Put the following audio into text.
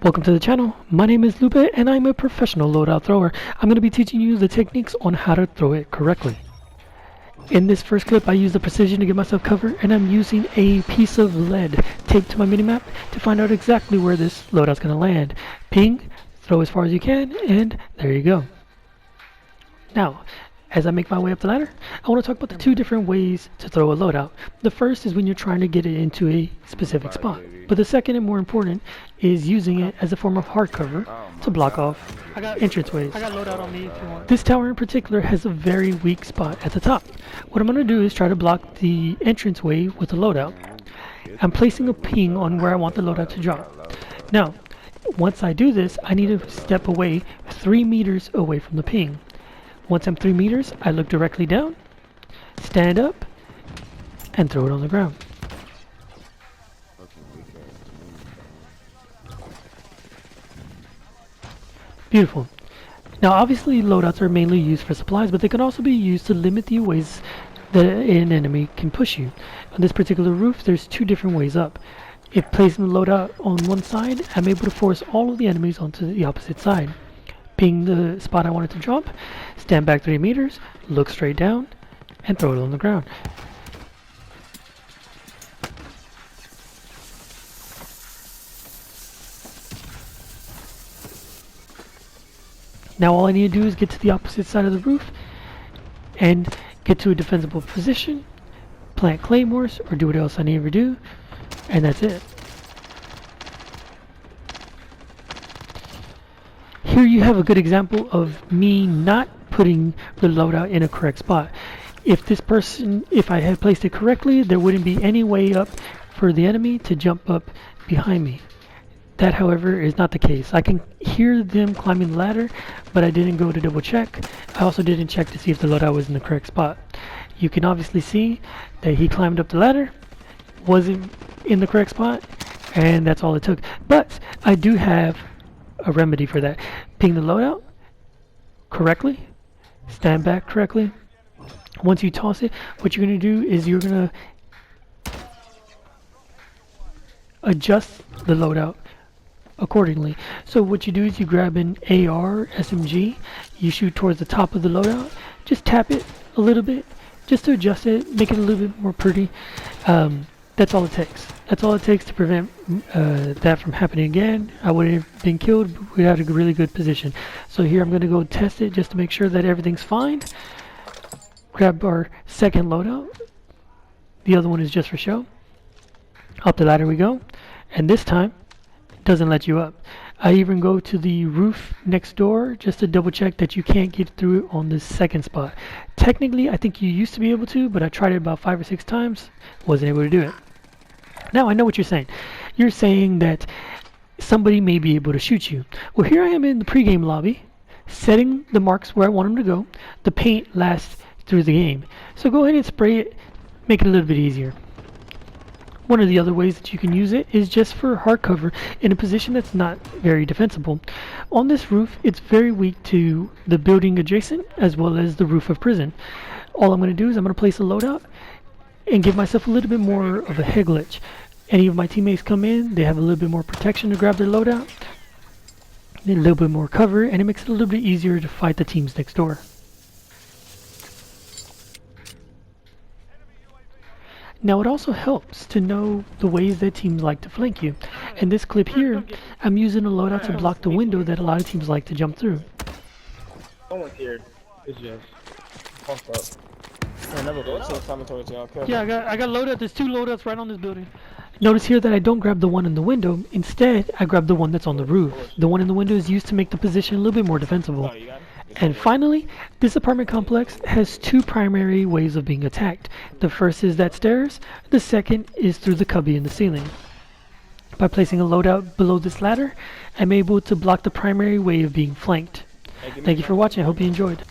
Welcome to the channel. My name is Lupe and I'm a professional loadout thrower. I'm going to be teaching you the techniques on how to throw it correctly. In this first clip I use the precision to get myself cover, and I'm using a piece of lead taped to my minimap to find out exactly where this loadout's going to land. Ping, throw as far as you can, and there you go. Now, as I make my way up the ladder, I want to talk about the two different ways to throw a loadout. The first is when you're trying to get it into a specific spot. But the second and more important is using it as a form of hard cover to block off entranceways. I got loadout on me if you want. This tower in particular has a very weak spot at the top. What I'm going to do is try to block the entranceway with a loadout. I'm placing a ping on where I want the loadout to drop. Now, once I do this, I need to step away 3 meters away from the ping. Once I'm 3 meters, I look directly down, stand up, and throw it on the ground. Beautiful. Now obviously loadouts are mainly used for supplies, but they can also be used to limit the ways that an enemy can push you. On this particular roof, there's 2 different ways up. If placing the loadout on one side, I'm able to force all of the enemies onto the opposite side. Ping the spot I want it to drop, stand back 3 meters, look straight down, and throw it on the ground. Now all I need to do is get to the opposite side of the roof and get to a defensible position, plant claymores, or do what else I need to do, and that's it. Here you have a good example of me not putting the loadout in a correct spot. If I had placed it correctly, there wouldn't be any way up for the enemy to jump up behind me. That, however, is not the case. I can hear them climbing the ladder, but I didn't go to double check. I also didn't check to see if the loadout was in the correct spot. You can obviously see that he climbed up the ladder, wasn't in the correct spot, and that's all it took. But I do have a remedy for that. Ping the loadout correctly, stand back correctly. Once you toss it, what you're going to do is you're going to adjust the loadout accordingly. So what you do is you grab an AR SMG, you shoot towards the top of the loadout, just tap it a little bit just to adjust it, make it a little bit more pretty. That's all it takes. That's all it takes to prevent that from happening again. I wouldn't have been killed, but we had a really good position. So here I'm going to go test it just to make sure that everything's fine. Grab our second loadout. The other one is just for show. Up the ladder we go, and this time it doesn't let you up. I even go to the roof next door just to double check that you can't get through on this second spot. Technically I think you used to be able to, but I tried it about 5 or 6 times, wasn't able to do it. Now I know what you're saying. You're saying that somebody may be able to shoot you. Well, here I am in the pregame lobby, setting the marks where I want them to go. The paint lasts through the game. So go ahead and spray it, make it a little bit easier. One of the other ways that you can use it is just for hard cover in a position that's not very defensible. On this roof, it's very weak to the building adjacent as well as the roof of prison. All I'm going to do is I'm going to place a loadout and give myself a little bit more of a head glitch. Any of my teammates come in, they have a little bit more protection to grab their loadout, a little bit more cover, and it makes it a little bit easier to fight the teams next door. Now it also helps to know the ways that teams like to flank you. In this clip here, I'm using a loadout to block the window that a lot of teams like to jump through. Someone's here. It's just pump up. Yeah, I got loadout. There's 2 loadouts right on this building. Notice here that I don't grab the one in the window. Instead, I grab the one that's on the roof. The one in the window is used to make the position a little bit more defensible. And finally, this apartment complex has 2 primary ways of being attacked. The first is that stairs, the second is through the cubby in the ceiling. By placing a loadout below this ladder, I'm able to block the primary way of being flanked. Thank you for watching, I hope you enjoyed.